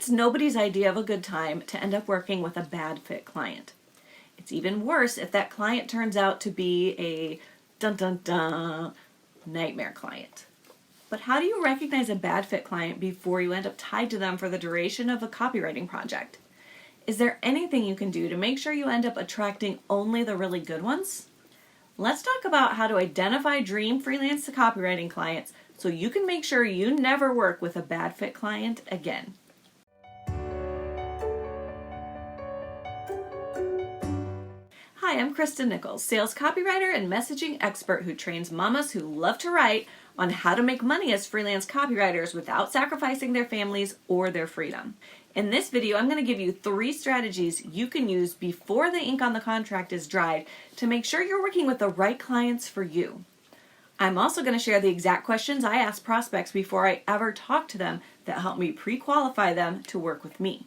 It's nobody's idea of a good time to end up working with a bad fit client. It's even worse if that client turns out to be a dun-dun-dun nightmare client. But how do you recognize a bad fit client before you end up tied to them for the duration of a copywriting project? Is there anything you can do to make sure you end up attracting only the really good ones? Let's talk about how to identify dream freelance copywriting clients so you can make sure you never work with a bad fit client again. Hi, I'm Christa Nichols, sales copywriter and messaging expert who trains mamas who love to write on how to make money as freelance copywriters without sacrificing their families or their freedom. In this video, I'm going to give you 3 strategies you can use before the ink on the contract is dried to make sure you're working with the right clients for you. I'm also going to share the exact questions I ask prospects before I ever talk to them that help me pre-qualify them to work with me.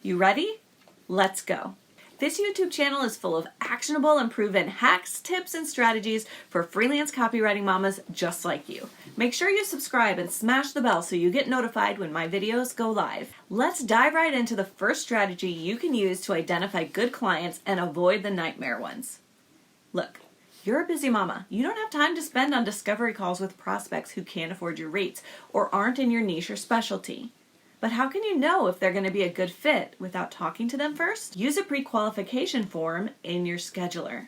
You ready? Let's go. This YouTube channel is full of actionable and proven hacks, tips, and strategies for freelance copywriting mamas just like you. Make sure you subscribe and smash the bell so you get notified when my videos go live. Let's dive right into the first strategy you can use to identify good clients and avoid the nightmare ones. Look, you're a busy mama. You don't have time to spend on discovery calls with prospects who can't afford your rates or aren't in your niche or specialty. But how can you know if they're going to be a good fit without talking to them first? Use a pre-qualification form in your scheduler.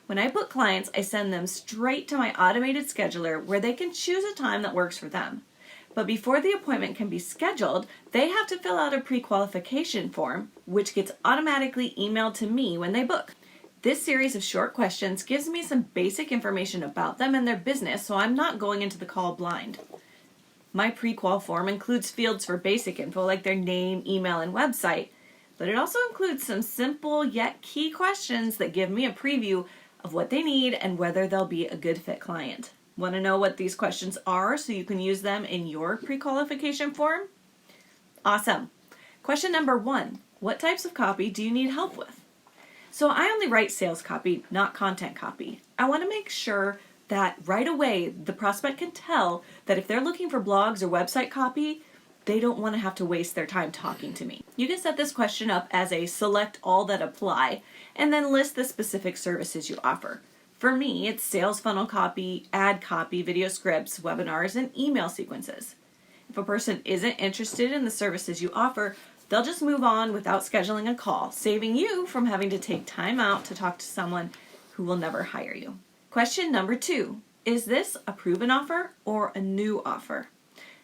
When I book clients, I send them straight to my automated scheduler where they can choose a time that works for them. But before the appointment can be scheduled, they have to fill out a pre-qualification form, which gets automatically emailed to me when they book. This series of short questions gives me some basic information about them and their business, so I'm not going into the call blind. My pre-qual form includes fields for basic info like their name, email, and website, but it also includes some simple yet key questions that give me a preview of what they need and whether they'll be a good fit client. Want to know what these questions are so you can use them in your pre-qualification form? Awesome. Question number 1, what types of copy do you need help with? So I only write sales copy, not content copy. I want to make sure that right away the prospect can tell that if they're looking for blogs or website copy, they don't want to have to waste their time talking to me. You can set this question up as a select all that apply and then list the specific services you offer. For me, it's sales funnel copy, ad copy, video scripts, webinars, and email sequences. If a person isn't interested in the services you offer, they'll just move on without scheduling a call, saving you from having to take time out to talk to someone who will never hire you. Question number 2, is this a proven offer or a new offer?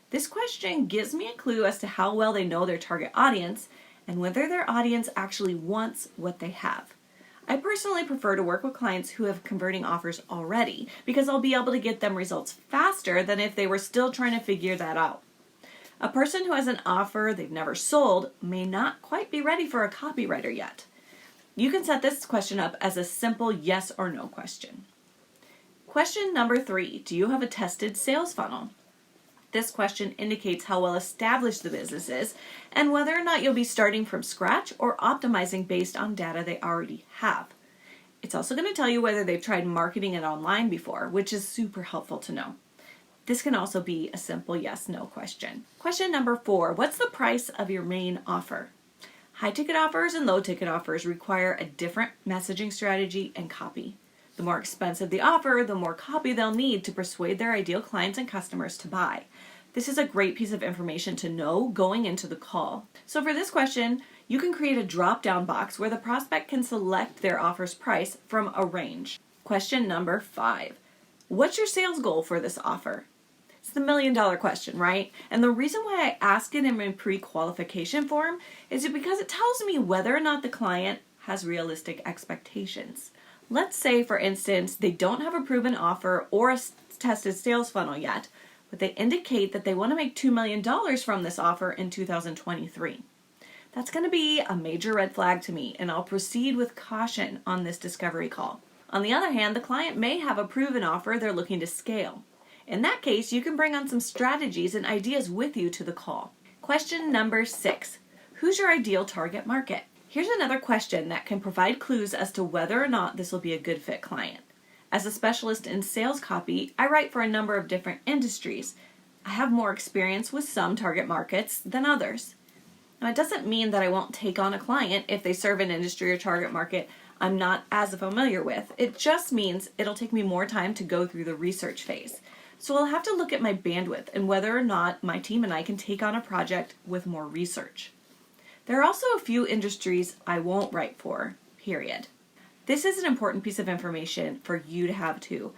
This question gives me a clue as to how well they know their target audience and whether their audience actually wants what they have. I personally prefer to work with clients who have converting offers already because I'll be able to get them results faster than if they were still trying to figure that out. A person who has an offer they've never sold may not quite be ready for a copywriter yet. You can set this question up as a simple yes or no question. Question number 3, do you have a tested sales funnel? This question indicates how well established the business is and whether or not you'll be starting from scratch or optimizing based on data they already have. It's also going to tell you whether they've tried marketing it online before, which is super helpful to know. This can also be a simple yes/no question. Question number 4, what's the price of your main offer? High ticket offers and low ticket offers require a different messaging strategy and copy. The more expensive the offer, the more copy they'll need to persuade their ideal clients and customers to buy. This is a great piece of information to know going into the call. So for this question, you can create a drop-down box where the prospect can select their offer's price from a range. Question number 5, what's your sales goal for this offer? It's the $1 million question, right? And the reason why I ask it in my pre-qualification form is because it tells me whether or not the client has realistic expectations. Let's say, for instance, they don't have a proven offer or a tested sales funnel yet, but they indicate that they want to make $2 million from this offer in 2023. That's going to be a major red flag to me, and I'll proceed with caution on this discovery call. On the other hand, the client may have a proven offer they're looking to scale. In that case, you can bring on some strategies and ideas with you to the call. Question number 6, who's your ideal target market? Here's another question that can provide clues as to whether or not this will be a good fit client. As a specialist in sales copy, I write for a number of different industries. I have more experience with some target markets than others. Now, it doesn't mean that I won't take on a client if they serve an industry or target market I'm not as familiar with. It just means it'll take me more time to go through the research phase. So I'll have to look at my bandwidth and whether or not my team and I can take on a project with more research. There are also a few industries I won't write for, period. This is an important piece of information for you to have too.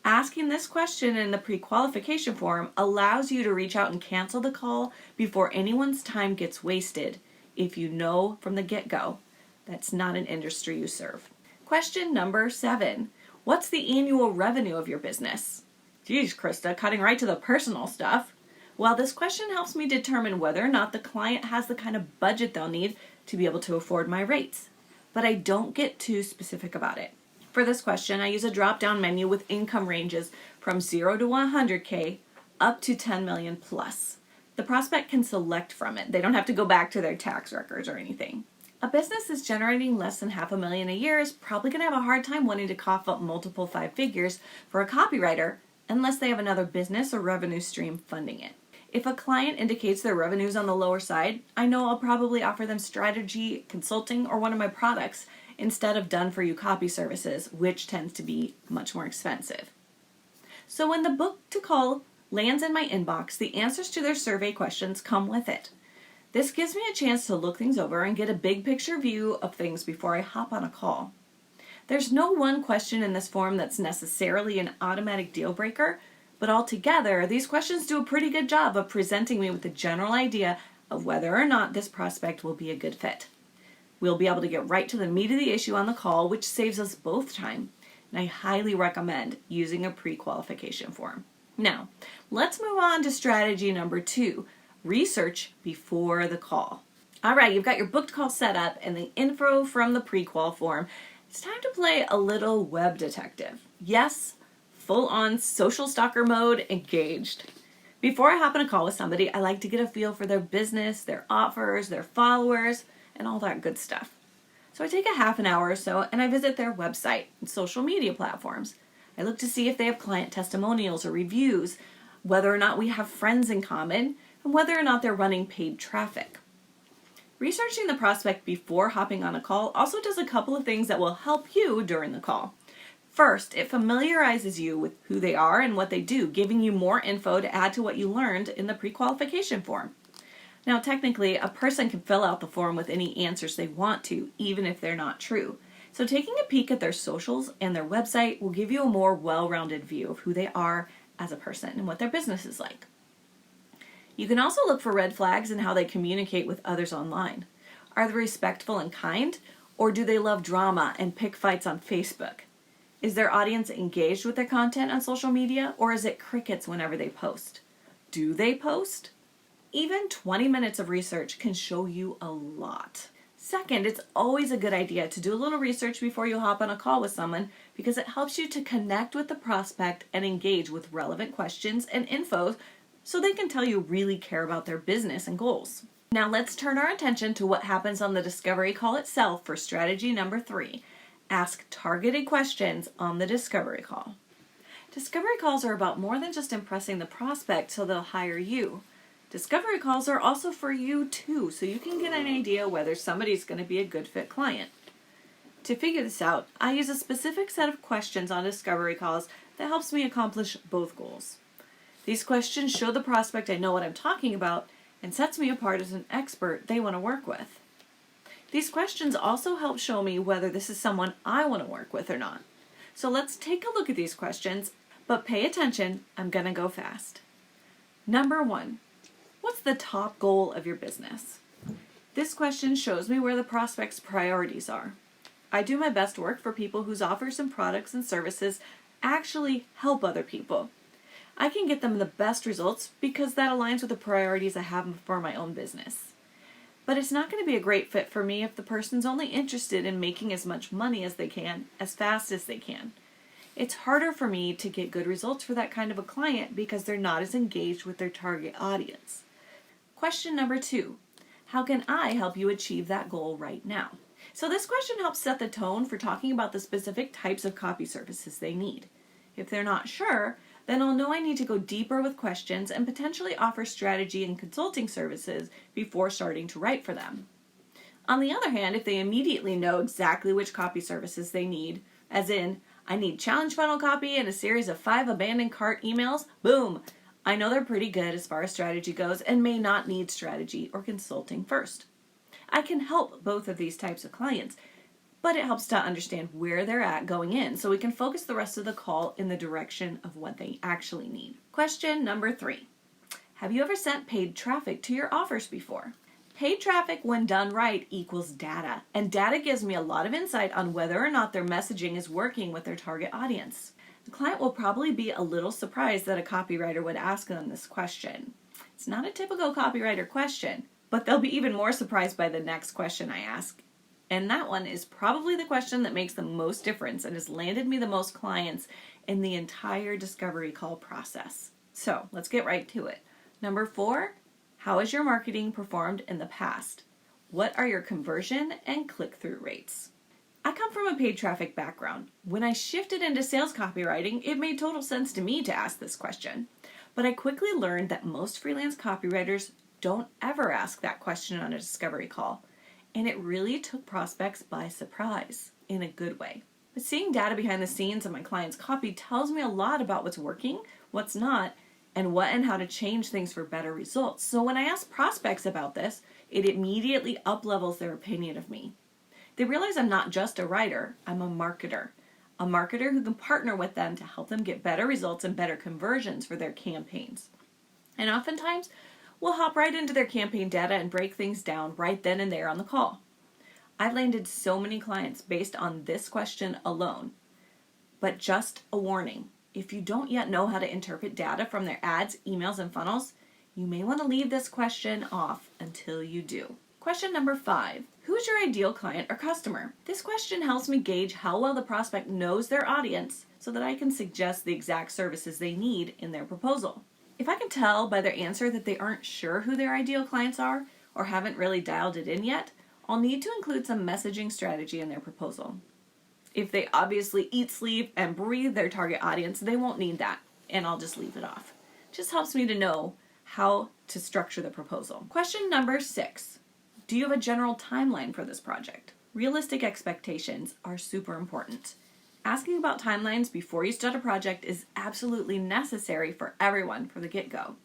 Asking this question in the pre-qualification form allows you to reach out and cancel the call before anyone's time gets wasted if you know from the get-go that's not an industry you serve. Question number 7. What's the annual revenue of your business? Geez, Christa, cutting right to the personal stuff. Well, this question helps me determine whether or not the client has the kind of budget they'll need to be able to afford my rates. But I don't get too specific about it. For this question, I use a drop-down menu with income ranges from 0 to 100K up to 10 million plus. The prospect can select from it. They don't have to go back to their tax records or anything. A business that's generating less than $500,000 a year is probably going to have a hard time wanting to cough up multiple 5 figures for a copywriter unless they have another business or revenue stream funding it. If a client indicates their revenue is on the lower side, I know I'll probably offer them strategy, consulting, or one of my products instead of done-for-you copy services, which tends to be much more expensive. So when the book to call lands in my inbox, the answers to their survey questions come with it. This gives me a chance to look things over and get a big picture view of things before I hop on a call. There's no one question in this form that's necessarily an automatic deal breaker, but altogether, these questions do a pretty good job of presenting me with a general idea of whether or not this prospect will be a good fit. We'll be able to get right to the meat of the issue on the call, which saves us both time, and I highly recommend using a pre-qualification form. Now, let's move on to strategy number 2. Research before the call. All right, you've got your booked call set up and the info from the pre-qual form. It's time to play a little web detective. Yes, full-on social stalker mode engaged. Before I hop on a call with somebody, I like to get a feel for their business, their offers, their followers, and all that good stuff. So I take a half an hour or so and I visit their website and social media platforms. I look to see if they have client testimonials or reviews, whether or not we have friends in common, and whether or not they're running paid traffic. Researching the prospect before hopping on a call also does a couple of things that will help you during the call. First, it familiarizes you with who they are and what they do, giving you more info to add to what you learned in the pre-qualification form. Now, technically, a person can fill out the form with any answers they want to, even if they're not true. So taking a peek at their socials and their website will give you a more well-rounded view of who they are as a person and what their business is like. You can also look for red flags in how they communicate with others online. Are they respectful and kind, or do they love drama and pick fights on Facebook? Is their audience engaged with their content on social media, or is it crickets whenever they post? Do they post? Even 20 minutes of research can show you a lot. Second, it's always a good idea to do a little research before you hop on a call with someone because it helps you to connect with the prospect and engage with relevant questions and info so they can tell you really care about their business and goals. Now let's turn our attention to what happens on the discovery call itself for strategy number 3. Ask targeted questions on the discovery call. Discovery calls are about more than just impressing the prospect so they'll hire you. Discovery calls are also for you too, so you can get an idea whether somebody's going to be a good fit client. To figure this out, I use a specific set of questions on discovery calls that helps me accomplish both goals. These questions show the prospect I know what I'm talking about and sets me apart as an expert they want to work with. These questions also help show me whether this is someone I want to work with or not. So let's take a look at these questions, but pay attention, I'm going to go fast. Number 1, what's the top goal of your business? This question shows me where the prospect's priorities are. I do my best work for people whose offers and products and services actually help other people. I can get them the best results because that aligns with the priorities I have for my own business. But it's not going to be a great fit for me if the person's only interested in making as much money as they can, as fast as they can. It's harder for me to get good results for that kind of a client because they're not as engaged with their target audience. Question number 2, how can I help you achieve that goal right now? So this question helps set the tone for talking about the specific types of copy services they need. If they're not sure, then I'll know I need to go deeper with questions and potentially offer strategy and consulting services before starting to write for them. On the other hand, if they immediately know exactly which copy services they need, as in, I need challenge funnel copy and a series of 5 abandoned cart emails, boom! I know they're pretty good as far as strategy goes and may not need strategy or consulting first. I can help both of these types of clients, but it helps to understand where they're at going in so we can focus the rest of the call in the direction of what they actually need. Question number 3. Have you ever sent paid traffic to your offers before? Paid traffic, when done right, equals data, and data gives me a lot of insight on whether or not their messaging is working with their target audience. The client will probably be a little surprised that a copywriter would ask them this question. It's not a typical copywriter question, but they'll be even more surprised by the next question I ask. And that one is probably the question that makes the most difference and has landed me the most clients in the entire discovery call process. So let's get right to it. Number 4, how has your marketing performed in the past? What are your conversion and click-through rates? I come from a paid traffic background. When I shifted into sales copywriting, it made total sense to me to ask this question. But I quickly learned that most freelance copywriters don't ever ask that question on a discovery call. And it really took prospects by surprise, in a good way. But seeing data behind the scenes of my client's copy tells me a lot about what's working, what's not, and what and how to change things for better results. So when I ask prospects about this, it immediately up-levels their opinion of me. They realize I'm not just a writer, I'm a marketer who can partner with them to help them get better results and better conversions for their campaigns. And oftentimes, we'll hop right into their campaign data and break things down right then and there on the call. I've landed so many clients based on this question alone. But just a warning, if you don't yet know how to interpret data from their ads, emails, and funnels, you may want to leave this question off until you do. Question number 5. Who is your ideal client or customer? This question helps me gauge how well the prospect knows their audience so that I can suggest the exact services they need in their proposal. If I can tell by their answer that they aren't sure who their ideal clients are or haven't really dialed it in yet, I'll need to include some messaging strategy in their proposal. If they obviously eat, sleep, and breathe their target audience, they won't need that, and I'll just leave it off. It just helps me to know how to structure the proposal. Question number 6. Do you have a general timeline for this project? Realistic expectations are super important. Asking about timelines before you start a project is absolutely necessary for everyone from the get-go.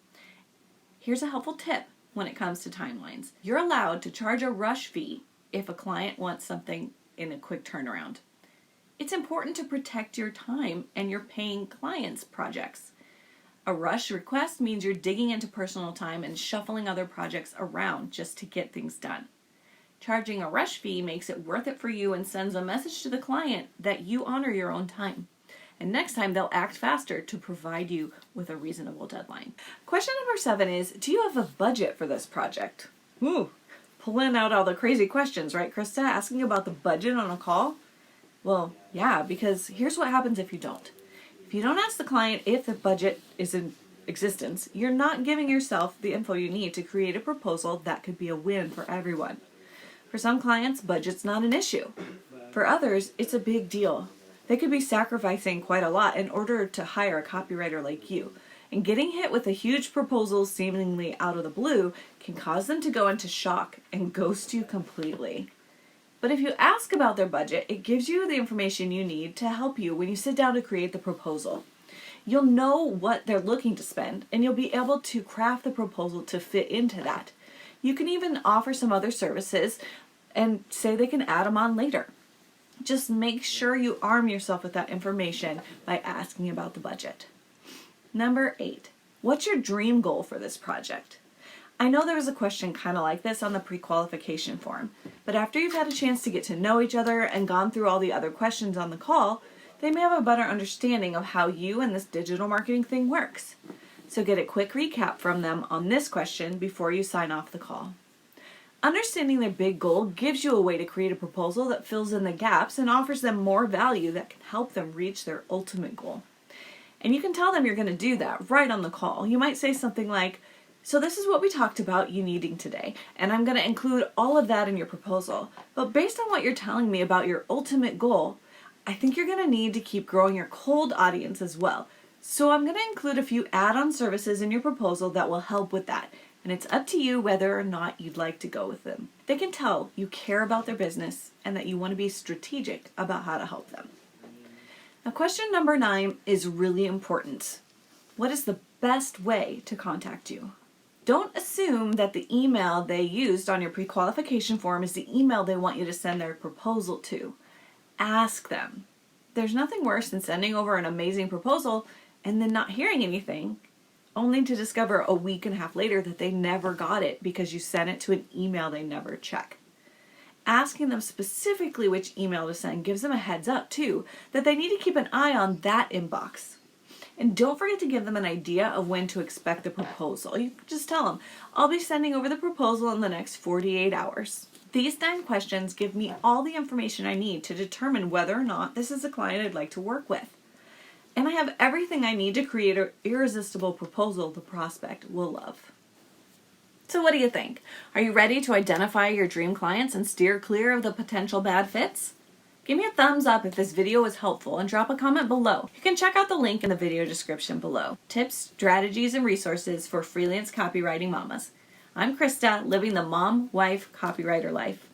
Here's a helpful tip when it comes to timelines. You're allowed to charge a rush fee if a client wants something in a quick turnaround. It's important to protect your time and your paying clients' projects. A rush request means you're digging into personal time and shuffling other projects around just to get things done. Charging a rush fee makes it worth it for you and sends a message to the client that you honor your own time. And next time they'll act faster to provide you with a reasonable deadline. Question number 7 is, do you have a budget for this project? Ooh, pulling out all the crazy questions, right, Christa? Asking about the budget on a call? Well, yeah, because here's what happens if you don't. If you don't ask the client if the budget is in existence, you're not giving yourself the info you need to create a proposal that could be a win for everyone. For some clients, budget's not an issue. For others, it's a big deal. They could be sacrificing quite a lot in order to hire a copywriter like you. And getting hit with a huge proposal seemingly out of the blue can cause them to go into shock and ghost you completely. But if you ask about their budget, it gives you the information you need to help you when you sit down to create the proposal. You'll know what they're looking to spend, and you'll be able to craft the proposal to fit into that. You can even offer some other services and say they can add them on later. Just make sure you arm yourself with that information by asking about the budget. Number 8, what's your dream goal for this project? I know there was a question kind of like this on the pre-qualification form, but after you've had a chance to get to know each other and gone through all the other questions on the call, they may have a better understanding of how you and this digital marketing thing works. So get a quick recap from them on this question before you sign off the call. Understanding their big goal gives you a way to create a proposal that fills in the gaps and offers them more value that can help them reach their ultimate goal. And you can tell them you're going to do that right on the call. You might say something like, so this is what we talked about you needing today, and I'm going to include all of that in your proposal. But based on what you're telling me about your ultimate goal, I think you're going to need to keep growing your cold audience as well. So I'm going to include a few add-on services in your proposal that will help with that. And it's up to you whether or not you'd like to go with them. They can tell you care about their business and that you want to be strategic about how to help them. Now, question number 9 is really important. What is the best way to contact you? Don't assume that the email they used on your pre-qualification form is the email they want you to send their proposal to. Ask them. There's nothing worse than sending over an amazing proposal and then not hearing anything, only to discover a week and a half later that they never got it because you sent it to an email they never check. Asking them specifically which email to send gives them a heads up too, that they need to keep an eye on that inbox. And don't forget to give them an idea of when to expect the proposal. You can just tell them, I'll be sending over the proposal in the next 48 hours. These 9 questions give me all the information I need to determine whether or not this is a client I'd like to work with. And I have everything I need to create an irresistible proposal the prospect will love. So what do you think? Are you ready to identify your dream clients and steer clear of the potential bad fits? Give me a thumbs up if this video was helpful and drop a comment below. You can check out the link in the video description below. Tips, strategies, and resources for freelance copywriting mamas. I'm Christa, living the mom, wife, copywriter life.